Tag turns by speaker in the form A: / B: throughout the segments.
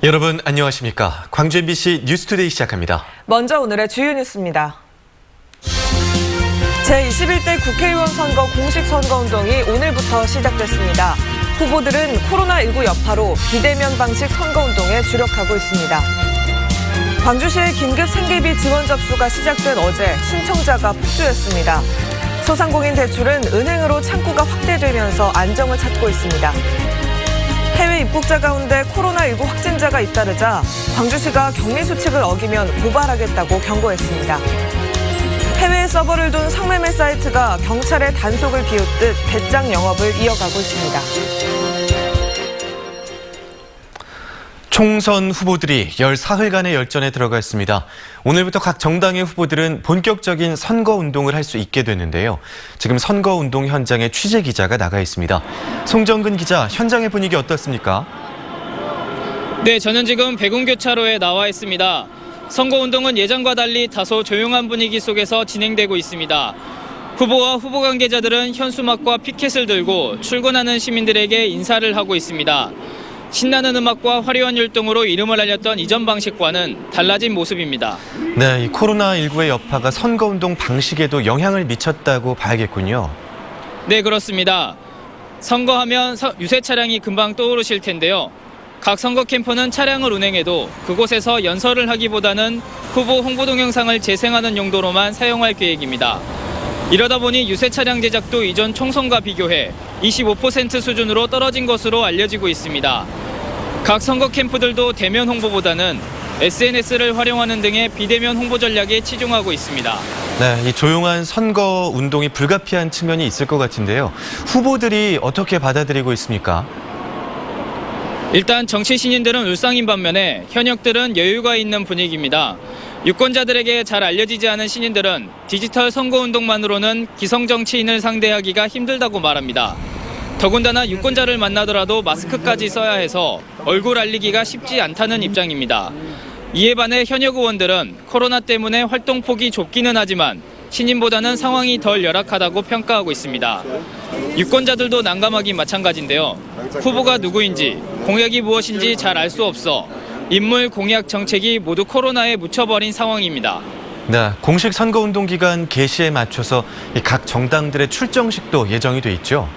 A: 여러분 안녕하십니까? 광주 MBC 뉴스투데이 시작합니다.
B: 먼저 오늘의 주요 뉴스입니다. 제21대 국회의원 선거 공식 선거운동이 오늘부터 시작됐습니다. 후보들은 코로나19 여파로 비대면 방식 선거운동에 주력하고 있습니다. 광주시의 긴급 생계비 지원 접수가 시작된 어제 신청자가 폭주했습니다. 소상공인 대출은 은행으로 창구가 확대되면서 안정을 찾고 있습니다. 해외 입국자 가운데 코로나19 확진자가 잇따르자 광주시가 격리 수칙을 어기면 고발하겠다고 경고했습니다. 해외에 서버를 둔 성매매 사이트가 경찰의 단속을 비웃듯 대장 영업을 이어가고 있습니다.
A: 총선 후보들이 열 사흘간의 열전에 들어가 있습니다. 오늘부터 각 정당의 후보들은 본격적인 선거운동을 할 수 있게 됐는데요. 지금 선거운동 현장에 취재 기자가 나가 있습니다. 송정근 기자, 현장의 분위기 어떻습니까?
C: 네, 저는 지금 백운교차로에 나와 있습니다. 선거운동은 예전과 달리 다소 조용한 분위기 속에서 진행되고 있습니다. 후보와 후보 관계자들은 현수막과 피켓을 들고 출근하는 시민들에게 인사를 하고 있습니다. 신나는 음악과 화려한 율동으로 이름을 알렸던 이전 방식과는 달라진 모습입니다.
A: 네, 이 코로나19의 여파가 선거운동 방식에도 영향을 미쳤다고 봐야겠군요.
C: 네, 그렇습니다. 선거하면 유세 차량이 금방 떠오르실 텐데요. 각 선거 캠프는 차량을 운행해도 그곳에서 연설을 하기보다는 후보 홍보 동영상을 재생하는 용도로만 사용할 계획입니다. 이러다 보니 유세 차량 제작도 이전 총선과 비교해 25% 수준으로 떨어진 것으로 알려지고 있습니다. 각 선거 캠프들도 대면 홍보보다는 SNS를 활용하는 등의 비대면 홍보 전략에 치중하고 있습니다.
A: 네, 이 조용한 선거 운동이 불가피한 측면이 있을 것 같은데요. 후보들이 어떻게 받아들이고 있습니까?
C: 일단 정치 신인들은 울상인 반면에 현역들은 여유가 있는 분위기입니다. 유권자들에게 잘 알려지지 않은 신인들은 디지털 선거운동만으로는 기성 정치인을 상대하기가 힘들다고 말합니다. 더군다나 유권자를 만나더라도 마스크까지 써야 해서 얼굴 알리기가 쉽지 않다는 입장입니다. 이에 반해 현역 의원들은 코로나 때문에 활동폭이 좁기는 하지만 신인보다는 상황이 덜 열악하다고 평가하고 있습니다. 유권자들도 난감하기 마찬가지인데요. 후보가 누구인지, 공약이 무엇인지 잘 알 수 없어 인물, 공약, 정책이 모두 코로나에 묻혀버린 상황입니다.
A: 네, 공식 선거운동 기간 개시에 맞춰서 각 정당들의 출정식도 예정이 돼 있죠.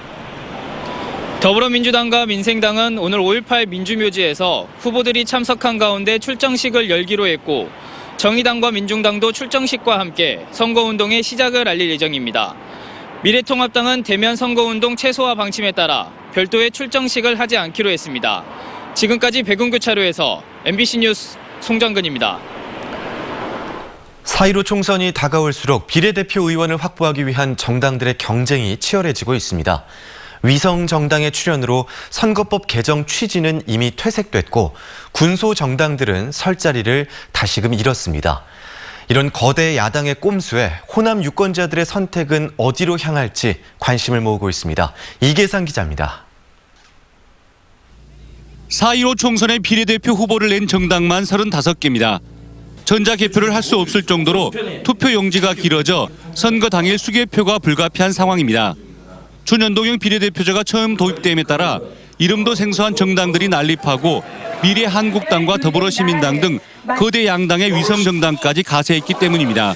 C: 더불어민주당과 민생당은 오늘 5.18 민주묘지에서 후보들이 참석한 가운데 출정식을 열기로 했고 정의당과 민중당도 출정식과 함께 선거운동의 시작을 알릴 예정입니다. 미래통합당은 대면 선거운동 최소화 방침에 따라 별도의 출정식을 하지 않기로 했습니다. 지금까지 백운교차로에서 MBC 뉴스 송정근입니다.
A: 4.15 총선이 다가올수록 비례대표 의원을 확보하기 위한 정당들의 경쟁이 치열해지고 있습니다. 위성 정당의 출현으로 선거법 개정 취지는 이미 퇴색됐고 군소 정당들은 설 자리를 다시금 잃었습니다. 이런 거대 야당의 꼼수에 호남 유권자들의 선택은 어디로 향할지 관심을 모으고 있습니다. 이계상 기자입니다.
D: 4.15 총선의 비례대표 후보를 낸 정당만 35개입니다. 전자개표를 할 수 없을 정도로 투표 용지가 길어져 선거 당일 수개표가 불가피한 상황입니다. 준연동형 비례대표제가 처음 도입됨에 따라 이름도 생소한 정당들이 난립하고 미래한국당과 더불어시민당 등 거대 양당의 위성정당까지 가세했기 때문입니다.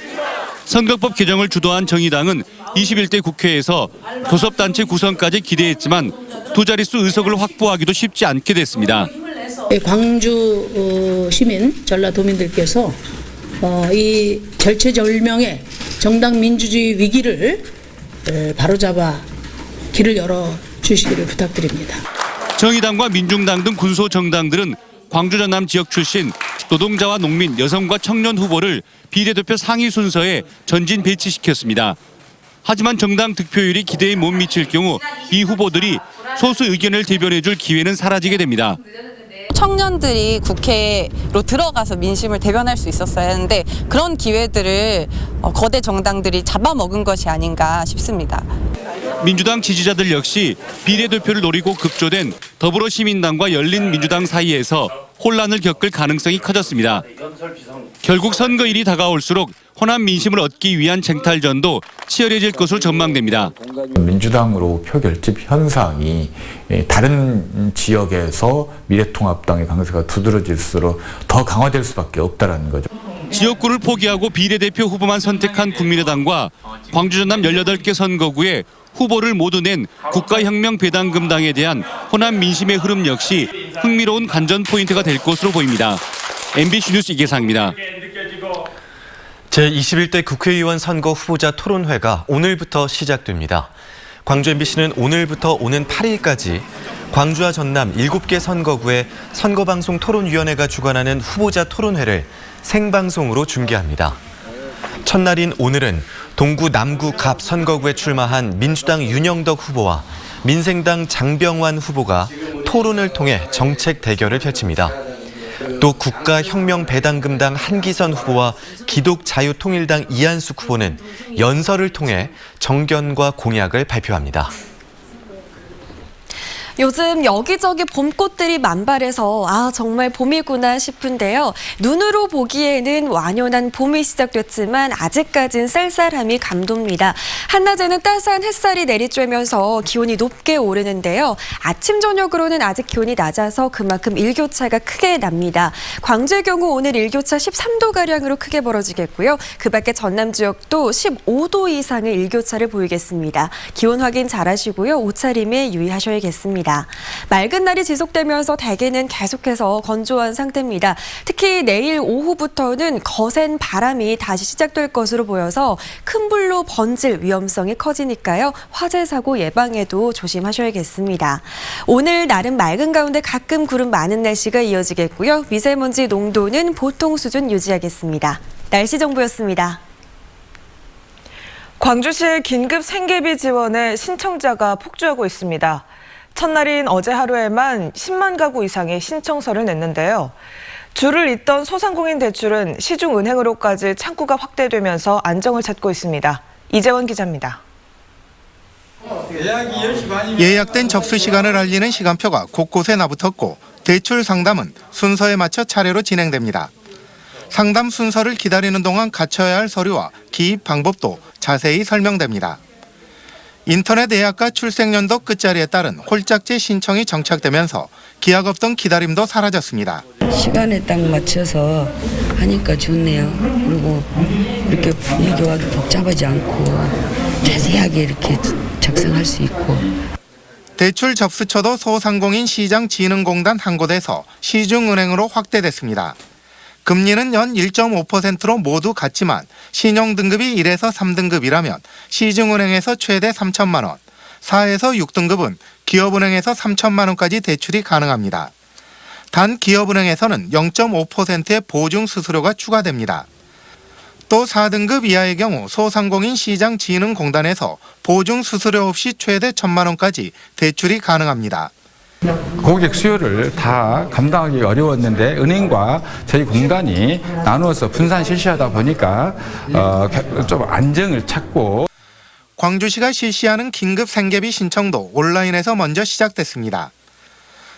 D: 선거법 개정을 주도한 정의당은 21대 국회에서 교섭단체 구성까지 기대했지만 두 자릿수 의석을 확보하기도 쉽지 않게 됐습니다.
E: 광주 시민, 전라도민들께서 이 절체절명의 정당 민주주의 위기를 바로잡아 길을 열어주시기를 부탁드립니다.
D: 정의당과 민중당 등 군소 정당들은 광주 전남 지역 출신 노동자와 농민, 여성과 청년 후보를 비례대표 상위 순서에 전진 배치시켰습니다. 하지만 정당 득표율이 기대에 못 미칠 경우 이 후보들이 소수 의견을 대변해줄 기회는 사라지게 됩니다.
F: 청년들이 국회로 들어가서 민심을 대변할 수 있었어야 하는데 그런 기회들을 거대 정당들이 잡아먹은 것이 아닌가 싶습니다.
D: 민주당 지지자들 역시 비례대표를 노리고 급조된 더불어시민당과 열린민주당 사이에서 혼란을 겪을 가능성이 커졌습니다. 결국 선거일이 다가올수록 호남 민심을 얻기 위한 쟁탈전도 치열해질 것으로 전망됩니다.
G: 민주당으로 표 결집 현상이 다른 지역에서 미래통합당의 강세가 두드러질수록 더 강화될 수밖에 없다는 거죠.
D: 지역구를 포기하고 비례대표 후보만 선택한 국민의당과 광주 전남 18개 선거구에 후보를 모두 낸 국가혁명배당금당에 대한 호남 민심의 흐름 역시 흥미로운 관전 포인트가 될 것으로 보입니다. MBC 뉴스 이계상입니다.
A: 제21대 국회의원 선거 후보자 토론회가 오늘부터 시작됩니다. 광주 MBC는 오늘부터 오는 8일까지 광주와 전남 7개 선거구에 선거방송 토론위원회가 주관하는 후보자 토론회를 생방송으로 중계합니다. 첫날인 오늘은 동구 남구 갑 선거구에 출마한 민주당 윤영덕 후보와 민생당 장병완 후보가 토론을 통해 정책 대결을 펼칩니다. 또 국가혁명배당금당 한기선 후보와 기독자유통일당 이한숙 후보는 연설을 통해 정견과 공약을 발표합니다.
H: 요즘 여기저기 봄꽃들이 만발해서 정말 봄이구나 싶은데요. 눈으로 보기에는 완연한 봄이 시작됐지만 아직까진 쌀쌀함이 감돕니다. 한낮에는 따스한 햇살이 내리쬐면서 기온이 높게 오르는데요. 아침 저녁으로는 아직 기온이 낮아서 그만큼 일교차가 크게 납니다. 광주의 경우 오늘 일교차 13도가량으로 크게 벌어지겠고요. 그 밖에 전남 지역도 15도 이상의 일교차를 보이겠습니다. 기온 확인 잘 하시고요. 옷차림에 유의하셔야겠습니다. 맑은 날이 지속되면서 대기는 계속해서 건조한 상태입니다. 특히 내일 오후부터는 거센 바람이 다시 시작될 것으로 보여서 큰 불로 번질 위험성이 커지니까요. 화재 사고 예방에도 조심하셔야겠습니다. 오늘 날은 맑은 가운데 가끔 구름 많은 날씨가 이어지겠고요. 미세먼지 농도는 보통 수준 유지하겠습니다. 날씨 정보였습니다.
B: 광주시의 긴급 생계비 지원에 신청자가 폭주하고 있습니다. 첫날인 어제 하루에만 10만 가구 이상의 신청서를 냈는데요. 줄을 잇던 소상공인 대출은 시중은행으로까지 창구가 확대되면서 안정을 찾고 있습니다. 이재원 기자입니다.
I: 예약된 접수 시간을 알리는 시간표가 곳곳에 나붙었고 대출 상담은 순서에 맞춰 차례로 진행됩니다. 상담 순서를 기다리는 동안 갖춰야 할 서류와 기입 방법도 자세히 설명됩니다. 인터넷 예약과 출생연도 끝자리에 따른 홀짝제 신청이 정착되면서 기약 없던 기다림도 사라졌습니다.
J: 시간에 딱 맞춰서 하니까 좋네요. 그리고 이렇게 분위기와 복잡하지 않고 자세하게 이렇게 작성할 수 있고.
I: 대출 접수처도 소상공인 시장진흥공단 한 곳에서 시중은행으로 확대됐습니다. 금리는 연 1.5%로 모두 같지만 신용등급이 1에서 3등급이라면 시중은행에서 최대 3천만 원, 4에서 6등급은 기업은행에서 3천만 원까지 대출이 가능합니다. 단 기업은행에서는 0.5%의 보증수수료가 추가됩니다. 또 4등급 이하의 경우 소상공인 시장진흥공단에서 보증수수료 없이 최대 1천만 원까지 대출이 가능합니다.
K: 고객 수요를 다 감당하기 어려웠는데 은행과 저희 공단이 나누어서 분산 실시하다 보니까 좀 안정을 찾고.
I: 광주시가 실시하는 긴급 생계비 신청도 온라인에서 먼저 시작됐습니다.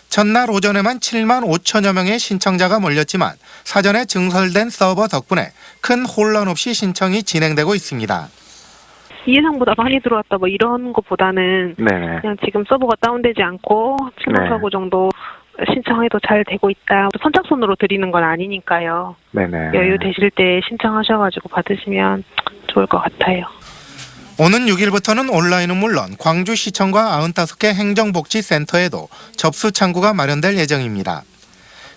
I: 첫날 오전에만 7만 5천여 명의 신청자가 몰렸지만 사전에 증설된 서버 덕분에 큰 혼란 없이 신청이 진행되고 있습니다.
L: 예상보다 많이 들어왔다 뭐 이런 것보다는 그냥 지금 서버가 다운되지 않고 7만 가구 정도 신청해도 잘 되고 있다. 선착순으로 드리는 건 아니니까요. 여유 되실 때 신청하셔가지고 받으시면 좋을 것 같아요.
I: 오는 6일부터는 온라인은 물론 광주시청과 95개 행정복지센터에도 접수 창구가 마련될 예정입니다.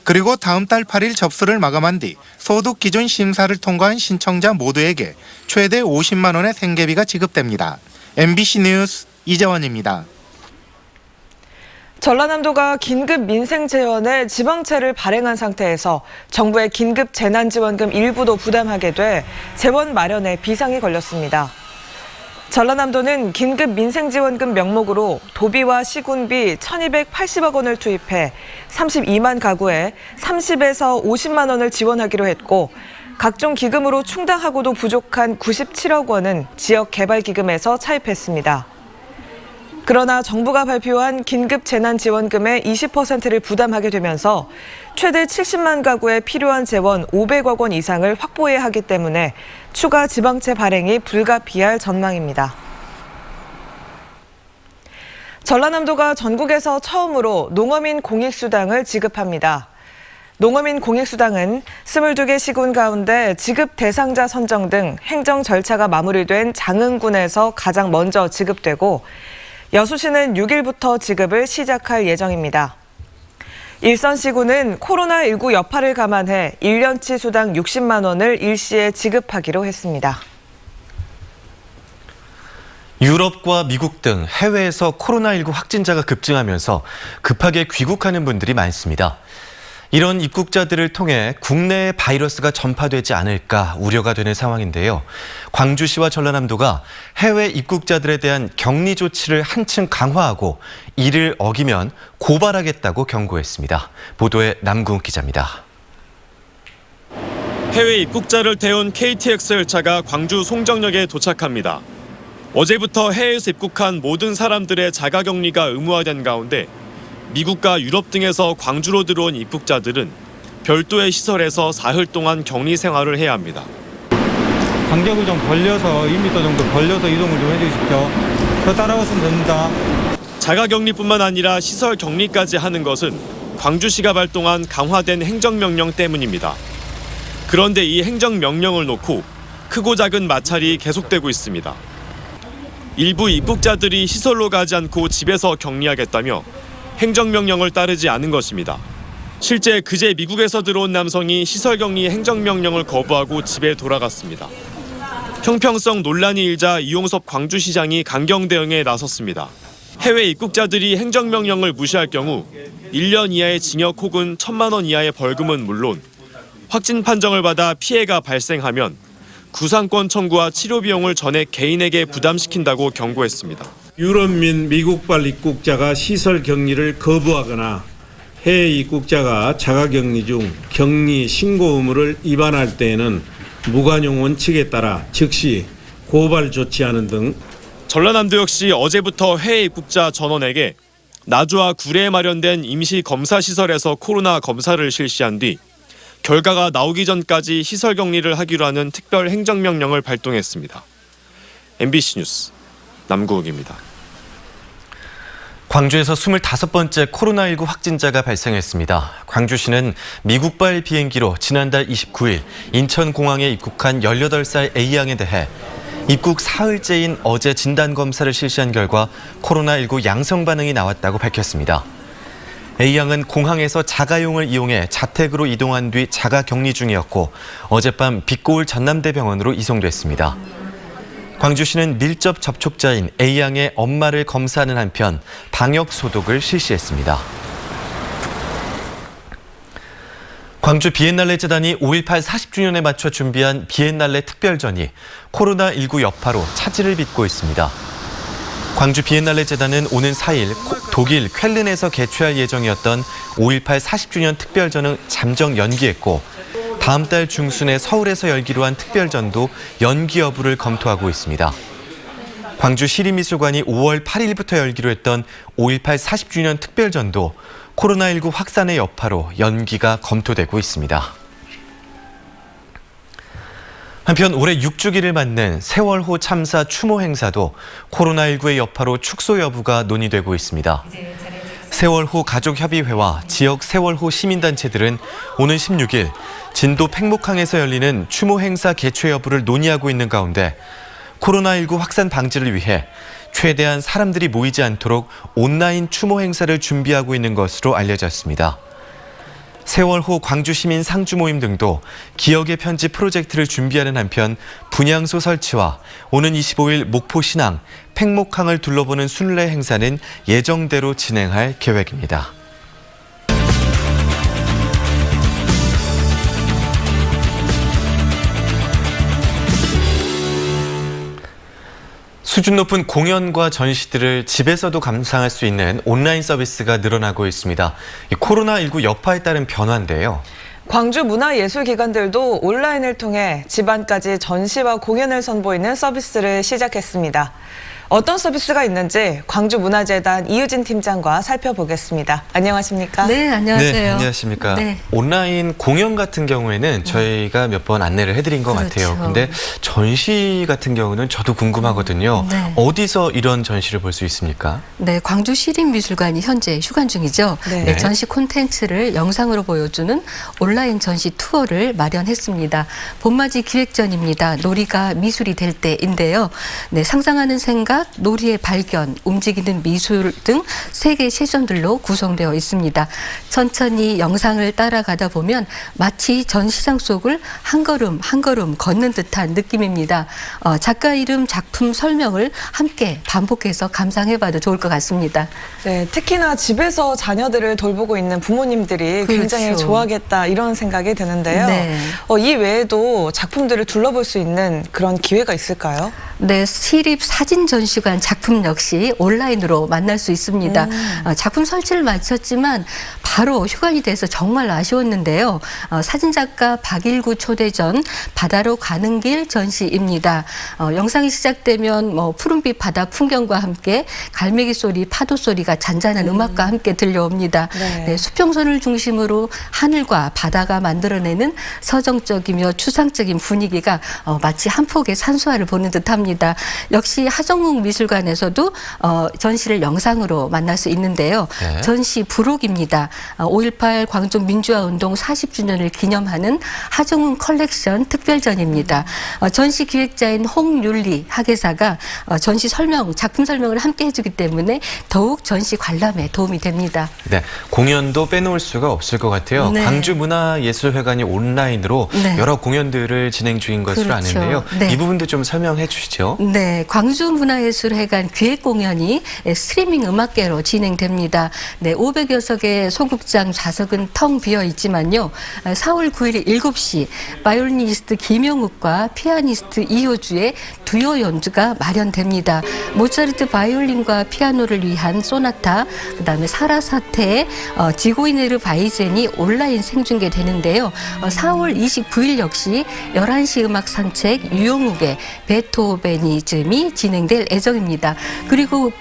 I: 그리고 다음 달 8일 접수를 마감한 뒤 소득 기준 심사를 통과한 신청자 모두에게 최대 50만 원의 생계비가 지급됩니다. MBC 뉴스 이재원입니다.
B: 전라남도가 긴급 민생 재원에 지방채를 발행한 상태에서 정부의 긴급 재난지원금 일부도 부담하게 돼 재원 마련에 비상이 걸렸습니다. 전라남도는 긴급 민생지원금 명목으로 도비와 시군비 1,280억 원을 투입해 32만 가구에 30에서 50만 원을 지원하기로 했고 각종 기금으로 충당하고도 부족한 97억 원은 지역개발기금에서 차입했습니다. 그러나 정부가 발표한 긴급 재난지원금의 20%를 부담하게 되면서 최대 70만 가구에 필요한 재원 500억 원 이상을 확보해야 하기 때문에 추가 지방채 발행이 불가피할 전망입니다. 전라남도가 전국에서 처음으로 농어민 공익수당을 지급합니다. 농어민 공익수당은 22개 시군 가운데 지급 대상자 선정 등 행정 절차가 마무리된 장흥군에서 가장 먼저 지급되고 여수시는 6일부터 지급을 시작할 예정입니다. 일선시군은 코로나19 여파를 감안해 1년치 수당 60만 원을 일시에 지급하기로 했습니다.
A: 유럽과 미국 등 해외에서 코로나19 확진자가 급증하면서 급하게 귀국하는 분들이 많습니다. 이런 입국자들을 통해 국내에 바이러스가 전파되지 않을까 우려가 되는 상황인데요. 광주시와 전라남도가 해외 입국자들에 대한 격리 조치를 한층 강화하고 이를 어기면 고발하겠다고 경고했습니다. 보도에 남궁 기자입니다.
M: 해외 입국자를 태운 KTX 열차가 광주 송정역에 도착합니다. 어제부터 해외에서 입국한 모든 사람들의 자가격리가 의무화된 가운데 미국과 유럽 등에서 광주로 들어온 입국자들은 별도의 시설에서 사흘 동안 격리 생활을 해야 합니다.
N: 간격을 좀 벌려서 2m 정도 벌려서 이동을 좀 해주십시오. 더 따라오시면 됩니다.
M: 자가격리뿐만 아니라 시설 격리까지 하는 것은 광주시가 발동한 강화된 행정명령 때문입니다. 그런데 이 행정명령을 놓고 크고 작은 마찰이 계속되고 있습니다. 일부 입국자들이 시설로 가지 않고 집에서 격리하겠다며 행정명령을 따르지 않은 것입니다. 실제 그제 미국에서 들어온 남성이 시설격리 행정명령을 거부하고 집에 돌아갔습니다. 형평성 논란이 일자 이용섭 광주시장이 강경 대응에 나섰습니다. 해외 입국자들이 행정명령을 무시할 경우 1년 이하의 징역 혹은 1,000만 원 이하의 벌금은 물론 확진 판정을 받아 피해가 발생하면 구상권 청구와 치료 비용을 전액 개인에게 부담시킨다고 경고했습니다.
O: 유럽 및 미국발 입국자가 시설 격리를 거부하거나 해외 입국자가 자가격리 중 격리 신고 의무를 위반할 때에는 무관용 원칙에 따라 즉시 고발 조치하는 등.
M: 전라남도 역시 어제부터 해외 입국자 전원에게 나주와 구례에 마련된 임시 검사 시설에서 코로나 검사를 실시한 뒤 결과가 나오기 전까지 시설 격리를 하기로 하는 특별 행정명령을 발동했습니다. MBC 뉴스 남구욱입니다.
A: 광주에서 25번째 코로나19 확진자가 발생했습니다. 광주시는 미국발 비행기로 지난달 29일 인천공항에 입국한 18살 A양에 대해 입국 사흘째인 어제 진단검사를 실시한 결과 코로나19 양성 반응이 나왔다고 밝혔습니다. A양은 공항에서 자가용을 이용해 자택으로 이동한 뒤 자가격리 중이었고 어젯밤 빛고울 전남대병원으로 이송됐습니다. 광주시는 밀접 접촉자인 A양의 엄마를 검사하는 한편 방역 소독을 실시했습니다. 광주 비엔날레 재단이 5.18 40주년에 맞춰 준비한 비엔날레 특별전이 코로나19 여파로 차질을 빚고 있습니다. 광주 비엔날레 재단은 오는 4일 독일 쾰른에서 개최할 예정이었던 5.18 40주년 특별전을 잠정 연기했고 다음 달 중순에 서울에서 열기로 한 특별전도 연기 여부를 검토하고 있습니다. 광주 시립미술관이 5월 8일부터 열기로 했던 5.18 40주년 특별전도 코로나19 확산의 여파로 연기가 검토되고 있습니다. 한편 올해 6주기를 맞는 세월호 참사 추모 행사도 코로나19의 여파로 축소 여부가 논의되고 있습니다. 세월호 가족협의회와 지역 세월호 시민단체들은 오는 16일 진도 팽목항에서 열리는 추모 행사 개최 여부를 논의하고 있는 가운데 코로나19 확산 방지를 위해 최대한 사람들이 모이지 않도록 온라인 추모 행사를 준비하고 있는 것으로 알려졌습니다. 세월호 광주시민 상주 모임 등도 기억의 편지 프로젝트를 준비하는 한편 분향소 설치와 오는 25일 목포 신항, 팽목항을 둘러보는 순례 행사는 예정대로 진행할 계획입니다. 수준 높은 공연과 전시들을 집에서도 감상할 수 있는 온라인 서비스가 늘어나고 있습니다. 코로나19 여파에 따른 변화인데요.
B: 광주 문화예술기관들도 온라인을 통해 집안까지 전시와 공연을 선보이는 서비스를 시작했습니다. 어떤 서비스가 있는지 광주문화재단 이유진 팀장과 살펴보겠습니다. 안녕하십니까?
F: 네, 안녕하세요.
A: 네, 안녕하십니까.
F: 네.
A: 온라인 공연 같은 경우에는 저희가 몇 번 안내를 해드린 것
F: 그렇죠.
A: 같아요. 근데 전시 같은 경우는 저도 궁금하거든요.
F: 네.
A: 어디서 이런 전시를 볼 수 있습니까?
F: 네, 광주 시립미술관이 현재 휴관 중이죠.
B: 네.
F: 네, 전시 콘텐츠를 영상으로 보여주는 온라인 전시 투어를 마련했습니다. 봄맞이 기획전입니다. 놀이가 미술이 될 때인데요. 네, 상상하는 생각, 놀이의 발견, 움직이는 미술 등 3개 세션들로 구성되어 있습니다. 천천히 영상을 따라가다 보면 마치 전시장 속을 한 걸음 한 걸음 걷는 듯한 느낌입니다. 작가 이름, 작품 설명을 함께 반복해서 감상해봐도 좋을 것 같습니다.
B: 네, 특히나 집에서 자녀들을 돌보고 있는 부모님들이
F: 그렇죠.
B: 굉장히 좋아하겠다 이런 생각이 드는데요.
F: 네.
B: 이 외에도 작품들을 둘러볼 수 있는 그런 기회가 있을까요?
F: 네, 시립 사진전시관 작품 역시 온라인으로 만날 수 있습니다. 작품 설치를 마쳤지만 바로 휴관이 돼서 정말 아쉬웠는데요. 사진작가 박일구 초대전 바다로 가는 길 전시입니다. 영상이 시작되면 푸른빛 바다 풍경과 함께 갈매기 소리, 파도 소리가 잔잔한 음악과 함께 들려옵니다.
B: 네.
F: 네, 수평선을 중심으로 하늘과 바다가 만들어내는 서정적이며 추상적인 분위기가 마치 한 폭의 산수화를 보는 듯합니다. 역시 하정욱 미술관에서도 전시를 영상으로 만날 수 있는데요.
A: 네.
F: 전시 부록입니다. 5.18 광주 민주화운동 40주년을 기념하는 하정욱 컬렉션 특별전입니다. 전시 기획자인 홍윤리 학예사가 전시 설명, 작품 설명을 함께 해주기 때문에 더욱 전시 관람에 도움이 됩니다.
A: 네, 공연도 빼놓을 수가 없을 것 같아요.
F: 네.
A: 광주문화예술회관이 온라인으로
F: 네.
A: 여러 공연들을 진행 중인 것으로
F: 그렇죠.
A: 아는데요.
F: 네.
A: 이 부분도 좀 설명해 주시죠.
F: 네, 광주문화예술회관 기획공연이 스트리밍 음악계로 진행됩니다. 네, 500여 석의 소극장 좌석은 텅 비어 있지만요. 4월 9일 7시 바이올리니스트 김용욱과 피아니스트 이효주의 듀오 연주가 마련됩니다. 모차르트 바이올린과 피아노를 위한 소나타, 그다음에 사라사테의 지고이네르 바이젠이 온라인 생중계되는데요. 4월 29일 역시 11시 음악 산책 유용욱의 베토벤이즘이 진행될 예정입니다. 그리고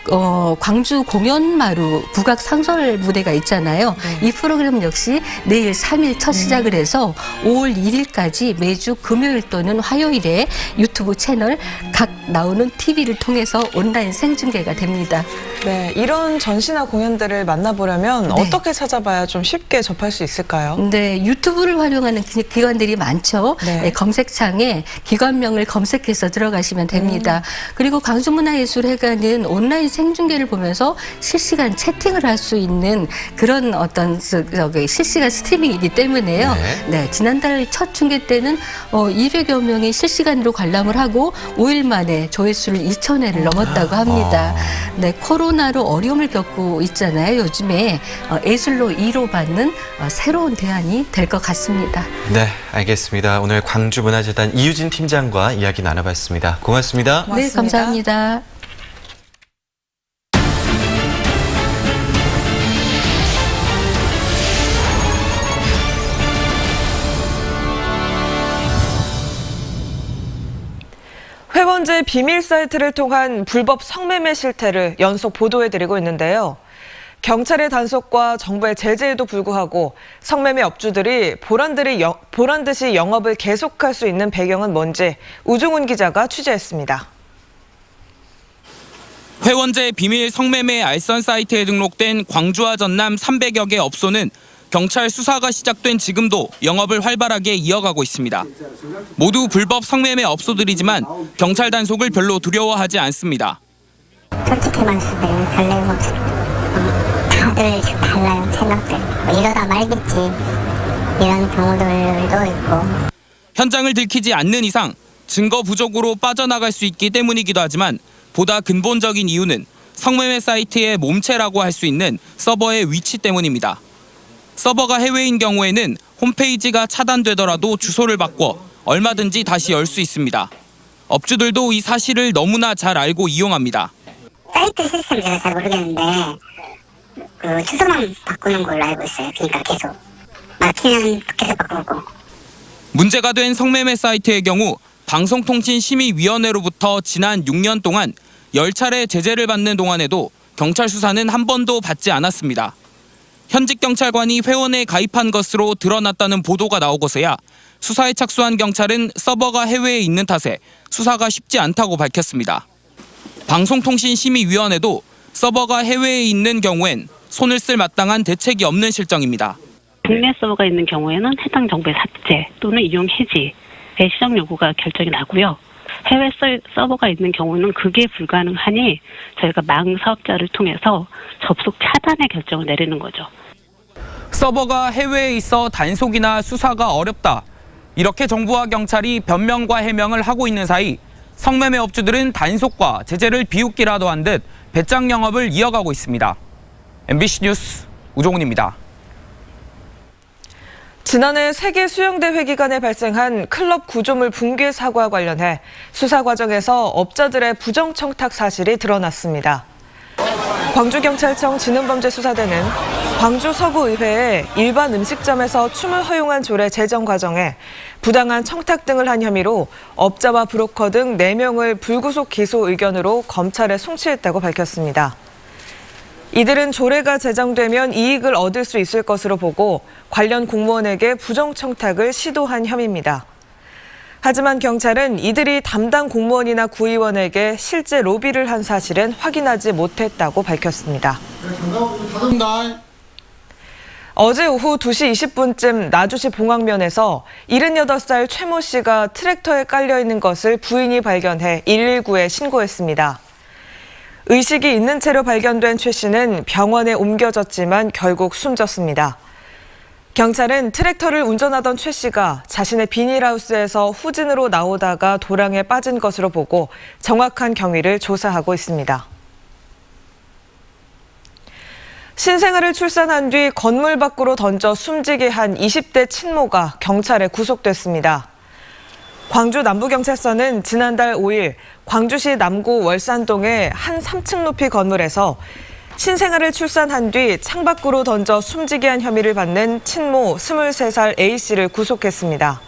F: 광주 공연마루 국악 상설 무대가 있잖아요.
B: 네.
F: 이 프로그램 역시 내일 3일 첫 시작을 해서 5월 1일까지 매주 금요일 또는 화요일에 유튜브 채널 각 나오는 TV를 통해서 온라인 생중계가 됩니다.
B: 네, 이런 전시나 공연들을 만나보려면
F: 네.
B: 어떻게 찾아봐야 좀 쉽게 접할 수 있을까요?
F: 네, 유튜브를 활용하는 기관들이 많죠.
B: 네.
F: 네, 검색창에 기관명을 검색해서 들어가시면 됩니다. 그리고 광주문화예술회관은 온라인 생중계를 보면서 실시간 채팅을 할 수 있는 그런 어떤 실시간 스트리밍이기 때문에요.
A: 네.
F: 네, 지난달 첫 중계 때는 200여 명이 실시간으로 관람을 하고 5일 만에 조회수를 2,000회를 넘었다고 합니다. 네, 코로나로 어려움을 겪고 있잖아요. 요즘에 예술로 위로받는 새로운 대안이 될 것 같습니다.
A: 네, 알겠습니다. 오늘 광주문화재단 이유진 팀장과 이야기 나눠봤습니다. 고맙습니다.
F: 네, 감사합니다.
B: 회원제 비밀 사이트를 통한 불법 성매매 실태를 연속 보도해드리고 있는데요. 경찰의 단속과 정부의 제재에도 불구하고 성매매 업주들이 보란 듯이 영업을 계속할 수 있는 배경은 뭔지 우중훈 기자가 취재했습니다.
P: 회원제 비밀 성매매 알선 사이트에 등록된 광주와 전남 300여 개 업소는 경찰 수사가 시작된 지금도 영업을 활발하게 이어가고 있습니다. 모두 불법 성매매 업소들이지만 경찰 단속을 별로 두려워하지 않습니다.
Q: 솔직히 말씀드리면 별로 다들 달라요, 생각들. 이러다 말겠지 이런 경우들도 있고.
P: 현장을 들키지 않는 이상 증거 부족으로 빠져나갈 수 있기 때문이기도 하지만 보다 근본적인 이유는 성매매 사이트의 몸체라고 할 수 있는 서버의 위치 때문입니다. 서버가 해외인 경우에는 홈페이지가 차단되더라도 주소를 바꿔 얼마든지 다시 열 수 있습니다. 업주들도 이 사실을 너무나 잘 알고 이용합니다.
Q: 사이트 시스템 제가 잘 모르겠는데 그 주소만 바꾸는 걸로 알고 있어요. 그러니까 계속 막히면 계속 바꾸고.
P: 문제가 된 성매매 사이트의 경우 방송통신심의위원회로부터 지난 6년 동안 10차례 제재를 받는 동안에도 경찰 수사는 한 번도 받지 않았습니다. 현직 경찰관이 회원에 가입한 것으로 드러났다는 보도가 나오고서야 수사에 착수한 경찰은 서버가 해외에 있는 탓에 수사가 쉽지 않다고 밝혔습니다. 방송통신심의위원회도 서버가 해외에 있는 경우엔 손을 쓸 마땅한 대책이 없는 실정입니다.
R: 국내 서버가 있는 경우에는 해당 정보의 삭제 또는 이용 해지의 시정 요구가 결정이 나고요. 해외 서버가 있는 경우는 그게 불가능하니 저희가 망 사업자를 통해서 접속 차단의 결정을 내리는 거죠.
P: 서버가 해외에 있어 단속이나 수사가 어렵다. 이렇게 정부와 경찰이 변명과 해명을 하고 있는 사이 성매매 업주들은 단속과 제재를 비웃기라도 한 듯 배짱 영업을 이어가고 있습니다. MBC 뉴스 우종훈입니다.
B: 지난해 세계 수영대회 기간에 발생한 클럽 구조물 붕괴 사고와 관련해 수사 과정에서 업자들의 부정청탁 사실이 드러났습니다. 광주경찰청 지능범죄수사대는 광주 서구의회에 일반 음식점에서 춤을 허용한 조례 제정 과정에 부당한 청탁 등을 한 혐의로 업자와 브로커 등 4명을 불구속 기소 의견으로 검찰에 송치했다고 밝혔습니다. 이들은 조례가 제정되면 이익을 얻을 수 있을 것으로 보고 관련 공무원에게 부정청탁을 시도한 혐의입니다. 하지만 경찰은 이들이 담당 공무원이나 구의원에게 실제 로비를 한 사실은 확인하지 못했다고 밝혔습니다. 어제 오후 2시 20분쯤 나주시 봉황면에서 78살 최모 씨가 트랙터에 깔려있는 것을 부인이 발견해 119에 신고했습니다. 의식이 있는 채로 발견된 최 씨는 병원에 옮겨졌지만 결국 숨졌습니다. 경찰은 트랙터를 운전하던 최 씨가 자신의 비닐하우스에서 후진으로 나오다가 도랑에 빠진 것으로 보고 정확한 경위를 조사하고 있습니다. 신생아를 출산한 뒤 건물 밖으로 던져 숨지게 한 20대 친모가 경찰에 구속됐습니다. 광주 남부경찰서는 지난달 5일 광주시 남구 월산동의 한 3층 높이 건물에서 신생아를 출산한 뒤 창밖으로 던져 숨지게 한 혐의를 받는 친모 23살 A씨를 구속했습니다.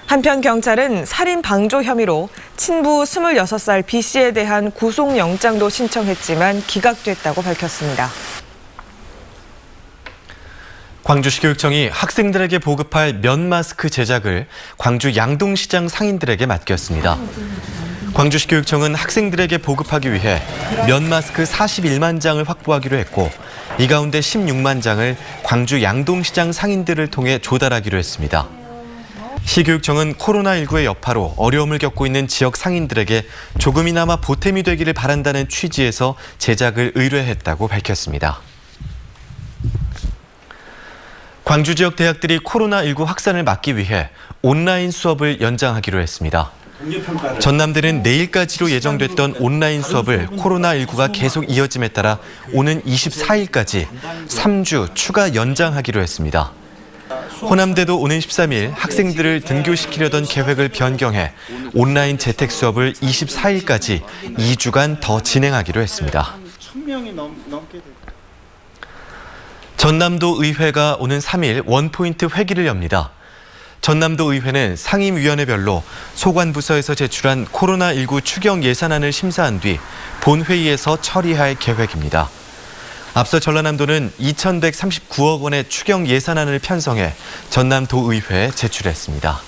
B: 한편 경찰은 살인 방조 혐의로 친부 26살 B씨에 대한 구속영장도 신청했지만 기각됐다고 밝혔습니다.
A: 광주시 교육청이 학생들에게 보급할 면 마스크 제작을 광주 양동시장 상인들에게 맡겼습니다. 광주시 교육청은 학생들에게 보급하기 위해 면 마스크 41만 장을 확보하기로 했고 이 가운데 16만 장을 광주 양동시장 상인들을 통해 조달하기로 했습니다. 시교육청은 코로나19의 여파로 어려움을 겪고 있는 지역 상인들에게 조금이나마 보탬이 되기를 바란다는 취지에서 제작을 의뢰했다고 밝혔습니다. 광주 지역 대학들이 코로나19 확산을 막기 위해 온라인 수업을 연장하기로 했습니다. 전남대는 내일까지로 예정됐던 온라인 수업을 코로나19가 계속 이어짐에 따라 오는 24일까지 3주 추가 연장하기로 했습니다. 호남대도 오는 13일 학생들을 등교시키려던 계획을 변경해 온라인 재택 수업을 24일까지 2주간 더 진행하기로 했습니다. 전남도 의회가 오는 3일 원포인트 회기를 엽니다. 전남도 의회는 상임위원회별로 소관부서에서 제출한 코로나19 추경 예산안을 심사한 뒤 본회의에서 처리할 계획입니다. 앞서 전라남도는 2,139억 원의 추경 예산안을 편성해 전남도 의회에 제출했습니다.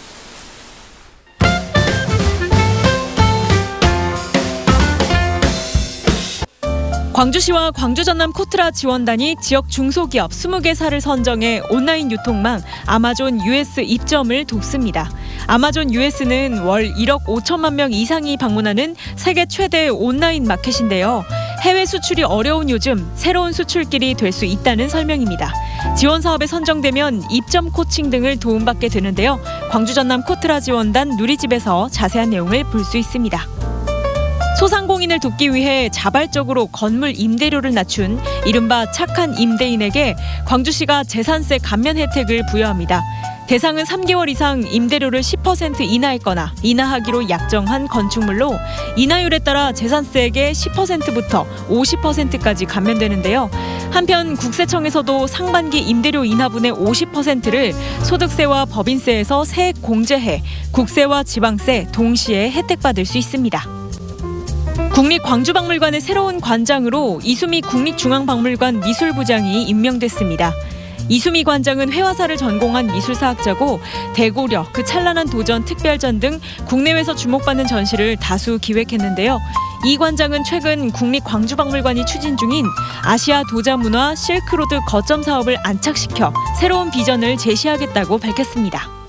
S: 광주시와 광주 전남 코트라 지원단이 지역 중소기업 20개사를 선정해 온라인 유통망 아마존 US 입점을 돕습니다. 아마존 US는 월 1억 5천만 명 이상이 방문하는 세계 최대 온라인 마켓인데요. 해외 수출이 어려운 요즘 새로운 수출길이 될 수 있다는 설명입니다. 지원 사업에 선정되면 입점 코칭 등을 도움받게 되는데요. 광주 전남 코트라 지원단 누리집에서 자세한 내용을 볼 수 있습니다. 소상공인을 돕기 위해 자발적으로 건물 임대료를 낮춘 이른바 착한 임대인에게 광주시가 재산세 감면 혜택을 부여합니다. 대상은 3개월 이상 임대료를 10% 인하했거나 인하하기로 약정한 건축물로 인하율에 따라 재산세액의 10%부터 50%까지 감면되는데요. 한편 국세청에서도 상반기 임대료 인하분의 50%를 소득세와 법인세에서 세액 공제해 국세와 지방세 동시에 혜택받을 수 있습니다. 국립광주박물관의 새로운 관장으로 이수미 국립중앙박물관 미술부장이 임명됐습니다. 이수미 관장은 회화사를 전공한 미술사학자고 대고려, 그 찬란한 도전, 특별전 등 국내외에서 주목받는 전시를 다수 기획했는데요. 이 관장은 최근 국립광주박물관이 추진 중인 아시아 도자문화 실크로드 거점 사업을 안착시켜 새로운 비전을 제시하겠다고 밝혔습니다.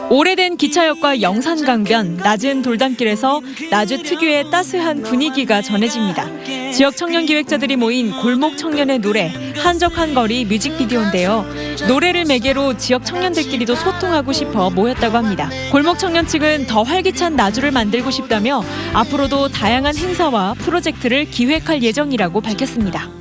S: 오래된 기차역과 영산강변, 낮은 돌담길에서 나주 특유의 따스한 분위기가 전해집니다. 지역 청년 기획자들이 모인 골목 청년의 노래, 한적한 거리 뮤직비디오인데요. 노래를 매개로 지역 청년들끼리도 소통하고 싶어 모였다고 합니다. 골목 청년 측은 더 활기찬 나주를 만들고 싶다며 앞으로도 다양한 행사와 프로젝트를 기획할 예정이라고 밝혔습니다.